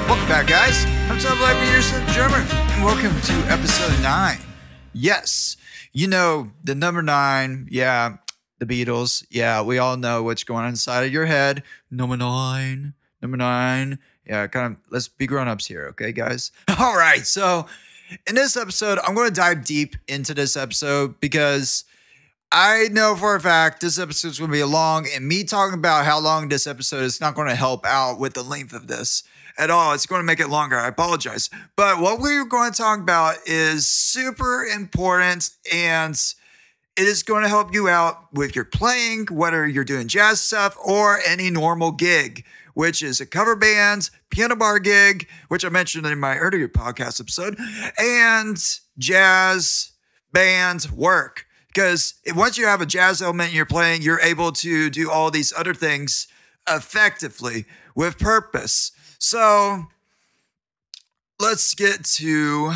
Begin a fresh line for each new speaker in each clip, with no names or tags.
Welcome back, guys. I'm Tom Black, your drummer, and welcome to episode 9. Yes, you know, the number 9, yeah, the Beatles. Yeah, we all know what's going on inside of your head. Number 9. Yeah, kind of, let's be grown-ups here, okay, guys? All right, so in this episode, I'm going to dive deep into this episode because I know for a fact this episode is going to be long, and me talking about how long this episode is not going to help out with the length of this at all. It's going to make it longer. I apologize. But what we're going to talk about is super important, and it is going to help you out with your playing, whether you're doing jazz stuff or any normal gig, which is a cover band, piano bar gig, which I mentioned in my earlier podcast episode, and jazz band work. Because once you have a jazz element you're playing, you're able to do all these other things effectively with purpose. So let's get to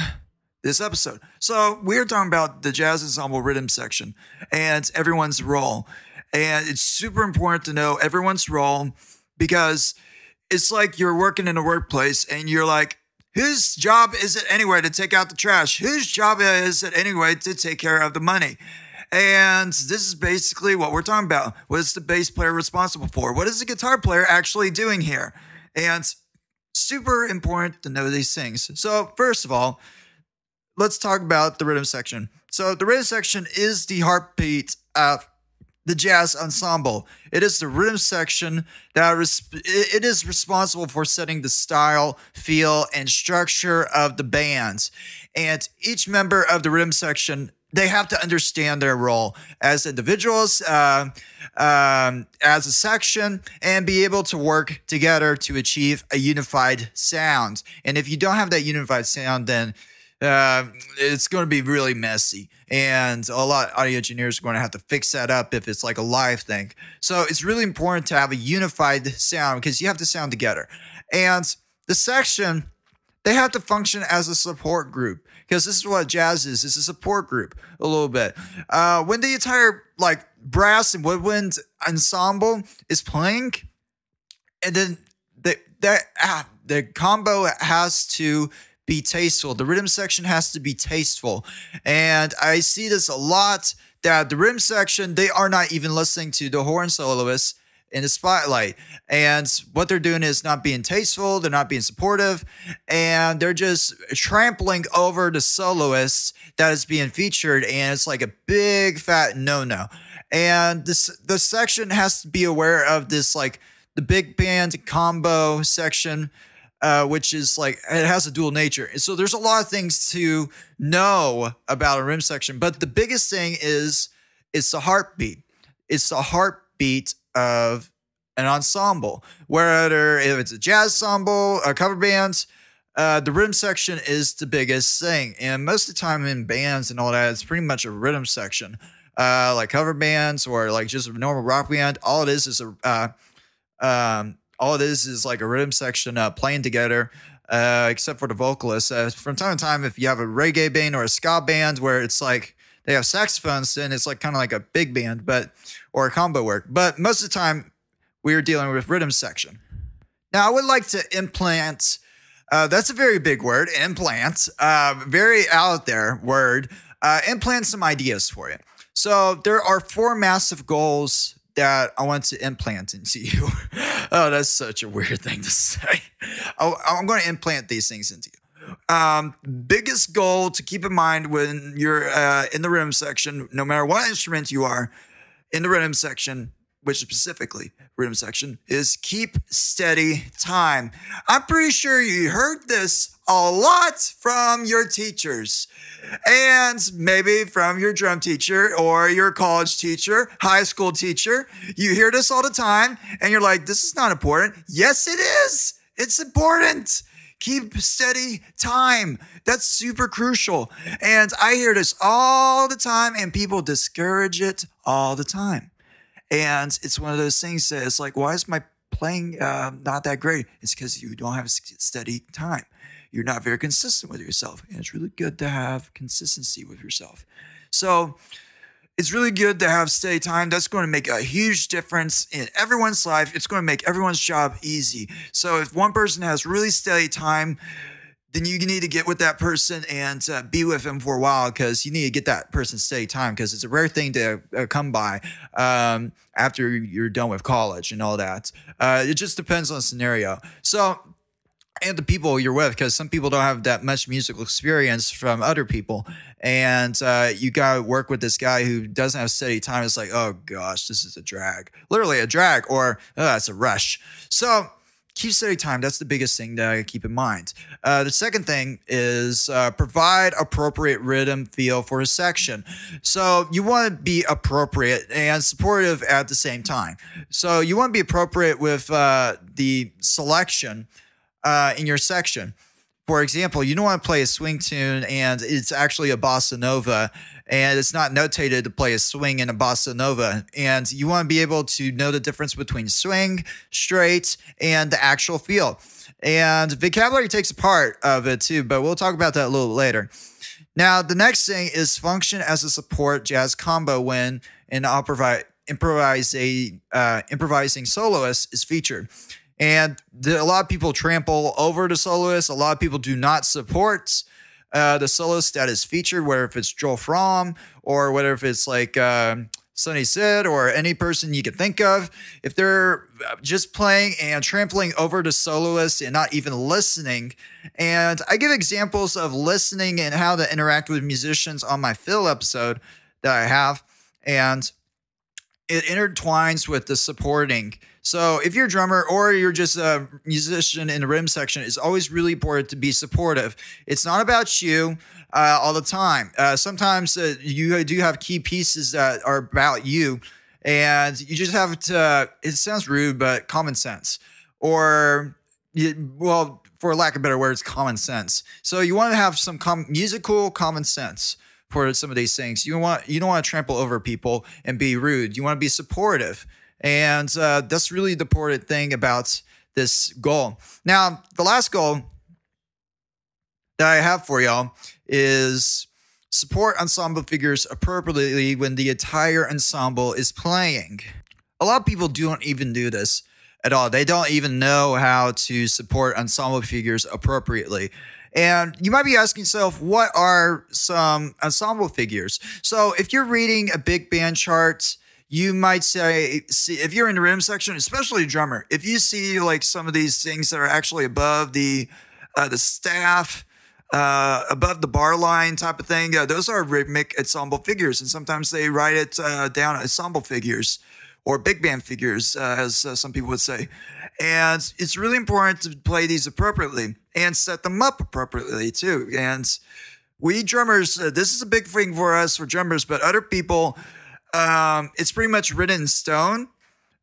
this episode. So we're talking about the jazz ensemble rhythm section and everyone's role. And it's super important to know everyone's role because it's like you're working in a workplace and you're like, whose job is it anyway to take out the trash? Whose job is it anyway to take care of the money? And this is basically what we're talking about. What is the bass player responsible for? What is the guitar player actually doing here? And super important to know these things. So first of all, let's talk about the rhythm section. So the rhythm section is the heartbeat of the jazz ensemble. It is the rhythm section that it is responsible for setting the style, feel, and structure of the band. And each member of the rhythm section, they have to understand their role as individuals, as a section, and be able to work together to achieve a unified sound. And if you don't have that unified sound, then it's going to be really messy. And a lot of audio engineers are going to have to fix that up if it's like a live thing. So it's really important to have a unified sound because you have to sound together. And the section, they have to function as a support group because this is what jazz is. It's a support group a little bit. When the entire like brass and woodwind ensemble is playing, and then the combo has to be tasteful. The rhythm section has to be tasteful. And I see this a lot that the rhythm section, they are not even listening to the horn soloists in the spotlight. And what they're doing is not being tasteful. They're not being supportive. And they're just trampling over the soloists that is being featured. And it's like a big fat no-no. And the section has to be aware of this, like the big band combo section, which is like, it has a dual nature. And so there's a lot of things to know about a rhythm section. But the biggest thing is it's the heartbeat. It's the heartbeat of an ensemble, whether if it's a jazz ensemble, a cover band, the rhythm section is the biggest thing. And most of the time in bands and all that, it's pretty much a rhythm section, like cover bands or like just a normal rock band. All it is like a rhythm section playing together, except for the vocalists. From time to time, if you have a reggae band or a ska band where it's like they have saxophones, then it's like kind of like a big band, or a combo work. But most of the time, we're dealing with rhythm section. Now, I would like to implant. That's a very big word, implant. Very out there word. Implant some ideas for you. So there are 4 massive goals that I want to implant into you. Oh, that's such a weird thing to say. I'm going to implant these things into you. Biggest goal to keep in mind when you're in the rhythm section, no matter what instrument you are in the rhythm section, which specifically rhythm section, is keep steady time. I'm pretty sure you heard this a lot from your teachers and maybe from your drum teacher or your college teacher, high school teacher. You hear this all the time and you're like, this is not important. Yes, it is. It's important. Keep steady time. That's super crucial. And I hear this all the time and people discourage it all the time. And it's one of those things that it's like, why is my playing not that great? It's because you don't have steady time. You're not very consistent with yourself. And it's really good to have consistency with yourself. So it's really good to have steady time. That's going to make a huge difference in everyone's life. It's going to make everyone's job easy. So if one person has really steady time, then you need to get with that person and be with him for a while, because you need to get that person steady time, because it's a rare thing to come by after you're done with college and all that. It just depends on the scenario. So, and the people you're with, because some people don't have that much musical experience from other people. And you got to work with this guy who doesn't have steady time. It's like, oh gosh, this is a drag. Literally a drag, or it's a rush. So keep steady time. That's the biggest thing to keep in mind. The second thing is provide appropriate rhythm feel for a section. So you want to be appropriate and supportive at the same time. So you want to be appropriate with the selection in your section. For example, you don't want to play a swing tune and it's actually a bossa nova, and it's not notated to play a swing in a bossa nova. And you want to be able to know the difference between swing, straight, and the actual feel. And vocabulary takes a part of it too, but we'll talk about that a little later. Now, the next thing is function as a support jazz combo when an improvising soloist is featured. And a lot of people trample over the soloist. A lot of people do not support the soloist that is featured, whether if it's Joel Fromm or whether if it's like Sonny Sid or any person you can think of. If they're just playing and trampling over the soloist and not even listening. And I give examples of listening and how to interact with musicians on my fill episode that I have. And it intertwines with the supporting. So if you're a drummer or you're just a musician in the rhythm section, it's always really important to be supportive. It's not about you all the time. Sometimes you do have key pieces that are about you, and you just have to, it sounds rude, but common sense. Or, well, for lack of better words, common sense. So you want to have some musical common sense for some of these things. You don't want to trample over people and be rude. You want to be supportive. And that's really the important thing about this goal. Now, the last goal that I have for y'all is support ensemble figures appropriately when the entire ensemble is playing. A lot of people don't even do this at all. They don't even know how to support ensemble figures appropriately. And you might be asking yourself, what are some ensemble figures? So if you're reading a big band chart, you might say, if you're in the rhythm section, especially a drummer, if you see like some of these things that are actually above the staff, above the bar line type of thing, those are rhythmic ensemble figures. And sometimes they write it down ensemble figures or big band figures, as some people would say. And it's really important to play these appropriately and set them up appropriately too. And we drummers, this is a big thing for us, for drummers, but other people, it's pretty much written in stone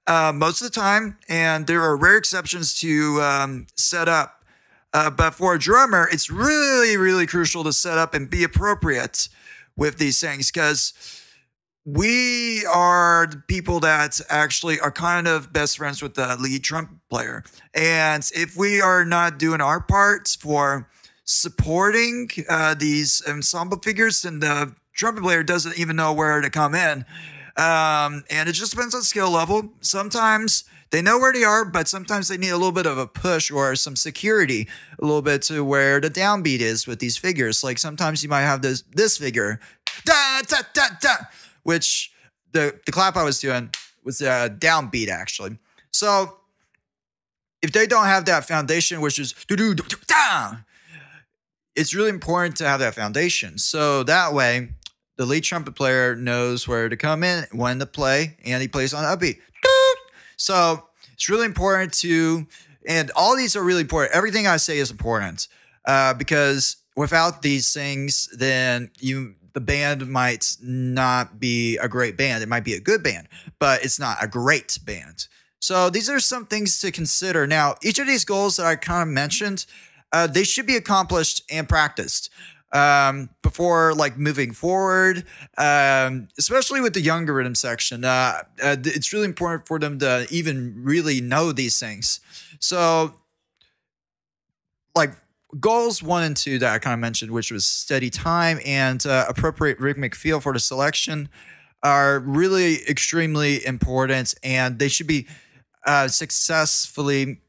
most of the time, and there are rare exceptions to set up. But for a drummer, it's really, really crucial to set up and be appropriate with these things, because we are the people that actually are kind of best friends with the lead trumpet player. And if we are not doing our parts for supporting these ensemble figures, then the trumpet player doesn't even know where to come in. And it just depends on skill level. Sometimes they know where they are, but sometimes they need a little bit of a push or some security, a little bit to where the downbeat is with these figures. Like sometimes you might have this figure, da, da, da, da, which the clap I was doing was a downbeat actually. So if they don't have that foundation, which is do-do-do-do-da, it's really important to have that foundation. So that way, the lead trumpet player knows where to come in, when to play, and he plays on upbeat. So it's really important to, and all these are really important. Everything I say is important because without these things, then the band might not be a great band. It might be a good band, but it's not a great band. So these are some things to consider. Now, each of these goals that I kind of mentioned, they should be accomplished and practiced before like moving forward, especially with the younger rhythm section. It's really important for them to even really know these things. So like goals 1 and 2 that I kind of mentioned, which was steady time and appropriate rhythmic feel for the selection. are really extremely important, and they should be successfully.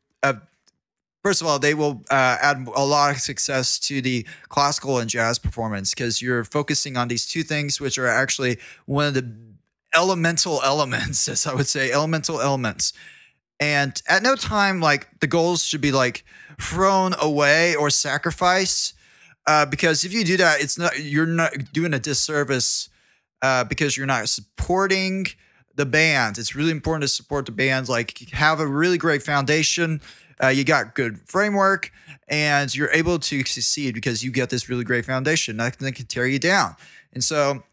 First of all, they will add a lot of success to the classical and jazz performance because you're focusing on these two things, which are actually one of the elemental elements, as I would say, elemental elements. And at no time, like, the goals should be like thrown away or sacrificed, because if you do that, you're not doing a disservice, because you're not supporting the band. It's really important to support the band. Like, have a really great foundation. You got good framework, and you're able to succeed because you get this really great foundation. Nothing can tear you down. And so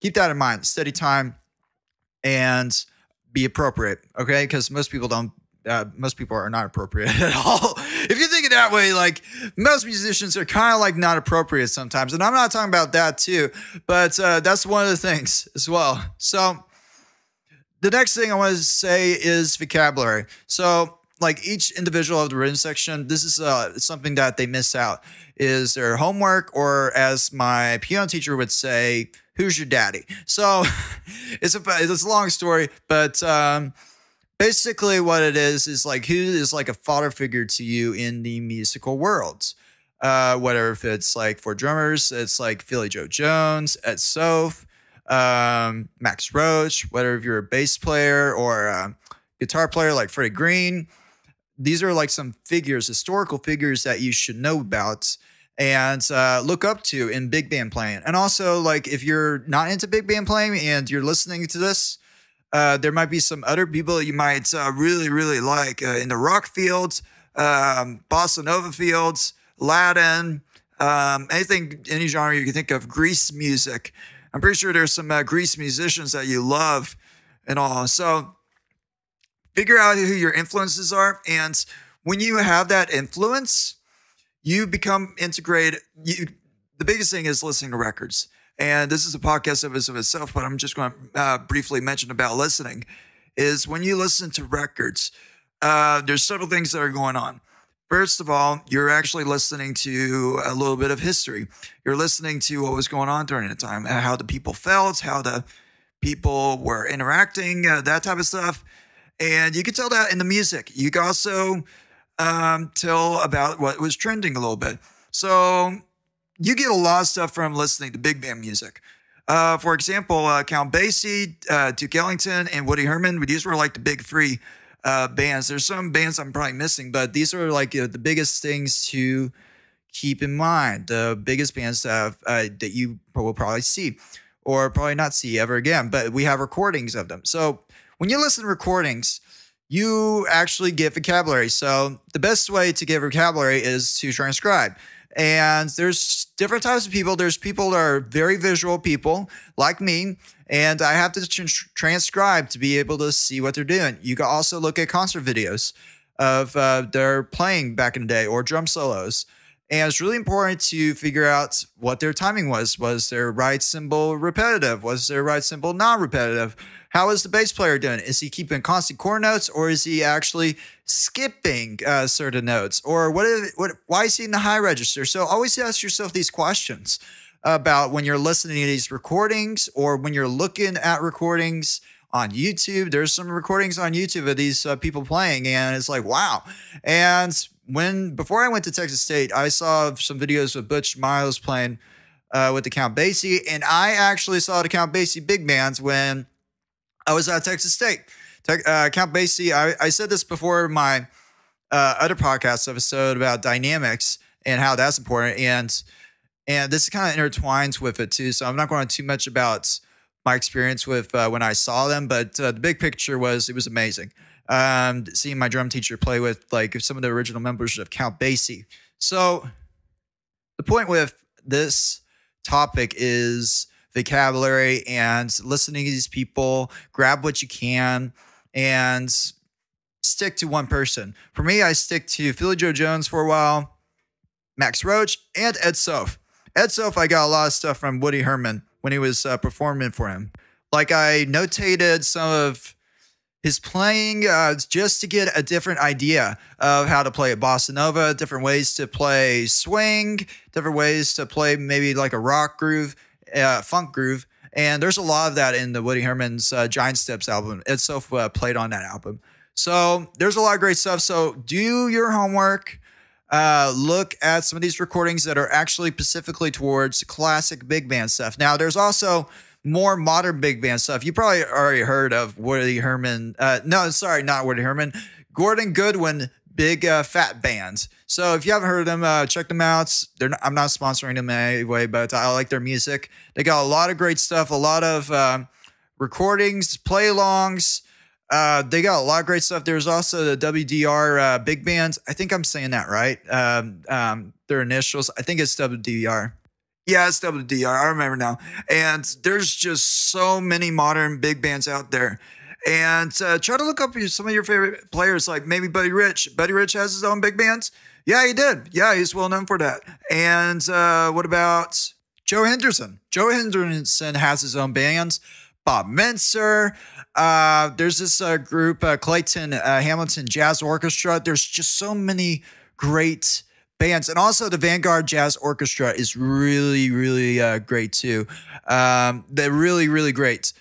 keep that in mind. Steady time and be appropriate, okay? Because most people are not appropriate at all. If you think it that way, like, most musicians are kind of like not appropriate sometimes. And I'm not talking about that too, but that's one of the things as well. So the next thing I want to say is vocabulary. So, like, each individual of the written section, this is something that they miss out, is their homework, or as my piano teacher would say, who's your daddy? So it's a long story, but basically what it is like, who is like a father figure to you in the musical world? Whether if it's like for drummers, it's like Philly Joe Jones, Ed Soph, Max Roach, whether if you're a bass player or a guitar player like Freddie Green. These are like some figures, historical figures that you should know about and look up to in big band playing. And also, like, if you're not into big band playing and you're listening to this, there might be some other people you might really, really like in the rock fields, bossa nova fields, Latin, anything, any genre you can think of, Greece music. I'm pretty sure there's some Greece musicians that you love and all. So figure out who your influences are. And when you have that influence, you become integrated. The biggest thing is listening to records. And this is a podcast of itself, but I'm just going to briefly mention about listening, is when you listen to records, there's several things that are going on. First of all, you're actually listening to a little bit of history. You're listening to what was going on during the time, how the people felt, how the people were interacting, that type of stuff. And you can tell that in the music. You can also tell about what was trending a little bit. So you get a lot of stuff from listening to big band music. For example, Count Basie, Duke Ellington, and Woody Herman. These were like the big three bands. There's some bands I'm probably missing, but these are like the biggest things to keep in mind. The biggest bands that you will probably see or probably not see ever again. But we have recordings of them. So when you listen to recordings, you actually get vocabulary. So the best way to get vocabulary is to transcribe. And there's different types of people. There's people that are very visual people like me, and I have to transcribe to be able to see what they're doing. You can also look at concert videos of their playing back in the day or drum solos. And it's really important to figure out what their timing was. Was their right cymbal repetitive? Was their right cymbal non-repetitive? How is the bass player doing? Is he keeping constant chord notes, or is he actually skipping certain notes? Or why is he in the high register? So always ask yourself these questions about when you're listening to these recordings or when you're looking at recordings on YouTube. There's some recordings on YouTube of these people playing, and it's like, wow. And before I went to Texas State, I saw some videos of Butch Miles playing with the Count Basie, and I actually saw the Count Basie big bands when I was at Texas State. Count Basie, I said this before my other podcast episode about dynamics and how that's important, and this kind of intertwines with it too. So I'm not going to too much about my experience with when I saw them, but the big picture it was amazing. Seeing my drum teacher play with like some of the original members of Count Basie. So the point with this topic is vocabulary and listening to these people. Grab what you can and stick to one person. For me, I stick to Philly Joe Jones for a while, Max Roach, and Ed Soph. Ed Soph, I got a lot of stuff from Woody Herman when he was performing for him. Like, I notated some of his playing just to get a different idea of how to play a bossa nova, different ways to play swing, different ways to play maybe like a rock groove, funk groove. And there's a lot of that in the Woody Herman's Giant Steps album. It's played on that album. So there's a lot of great stuff. So do your homework. Look at some of these recordings that are actually specifically towards classic big band stuff. Now, there's also more modern big band stuff. You probably already heard of Woody Herman. No, sorry, not Woody Herman. Gordon Goodwin, big fat bands. So if you haven't heard of them, check them out. I'm not sponsoring them in any way, but I like their music. They got a lot of great stuff, a lot of recordings, play-alongs. They got a lot of great stuff. There's also the WDR big bands. I think I'm saying that right. Their initials. I think it's WDR. Yeah, it's WDR. I remember now. And there's just so many modern big bands out there. And try to look up some of your favorite players, like maybe Buddy Rich. Buddy Rich has his own big bands. Yeah, he did. Yeah, he's well known for that. And what about Joe Henderson? Joe Henderson has his own bands. Bob Menser. There's this group, Clayton Hamilton Jazz Orchestra. There's just so many great bands. And also the Vanguard Jazz Orchestra is really, really great too. They're really, really great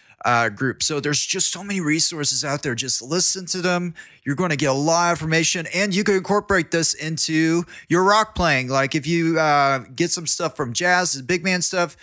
group. So there's just so many resources out there. Just listen to them. You're going to get a lot of information, and you can incorporate this into your rock playing. Like if you get some stuff from jazz, big band stuff,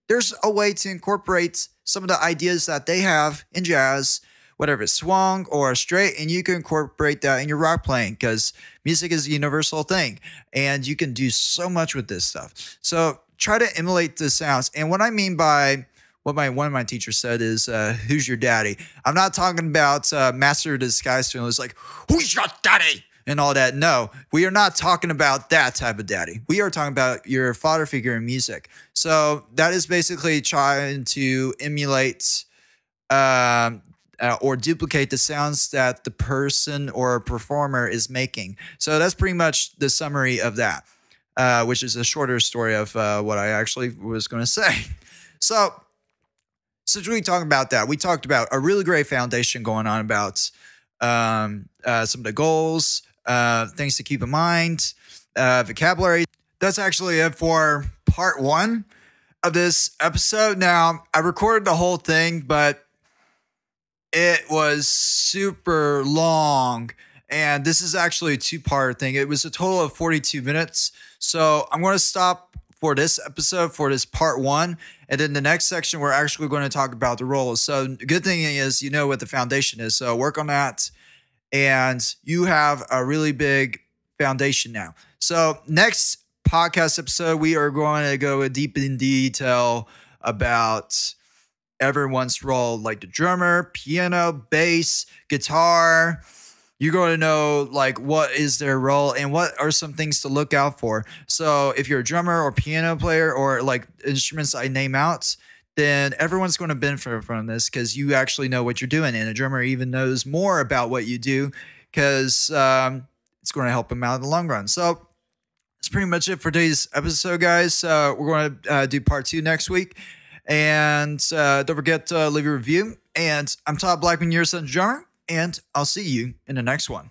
there's a way to incorporate some of the ideas that they have in jazz, whether it's swung or straight, and you can incorporate that in your rock playing because music is a universal thing, and you can do so much with this stuff. So try to emulate the sounds. And what I mean by what one of my teachers said is, who's your daddy? I'm not talking about Master of Disguise film. It's like, who's your daddy? And all that. No, we are not talking about that type of daddy. We are talking about your father figure in music. So that is basically trying to emulate or duplicate the sounds that the person or performer is making. So that's pretty much the summary of that, which is a shorter story of what I actually was going to say. So since we talked about that, we talked about a really great foundation going on about some of the goals, things to keep in mind, vocabulary. That's actually it for part 1 of this episode. Now, I recorded the whole thing, but it was super long. And this is actually a 2-part thing. It was a total of 42 minutes. So I'm going to stop for this episode, for this part 1. And then the next section, we're actually going to talk about the roles. So the good thing is, you know what the foundation is. So work on that. And you have a really big foundation now. So next podcast episode, we are going to go deep in detail about everyone's role, like the drummer, piano, bass, guitar. You're going to know like what is their role and what are some things to look out for. So if you're a drummer or piano player or like instruments I name out, then everyone's going to benefit from this because you actually know what you're doing. And a drummer even knows more about what you do because it's going to help them out in the long run. So that's pretty much it for today's episode, guys. We're going to do part 2 next week. And don't forget to leave a review. And I'm Todd Blackman, your son's drummer. And I'll see you in the next one.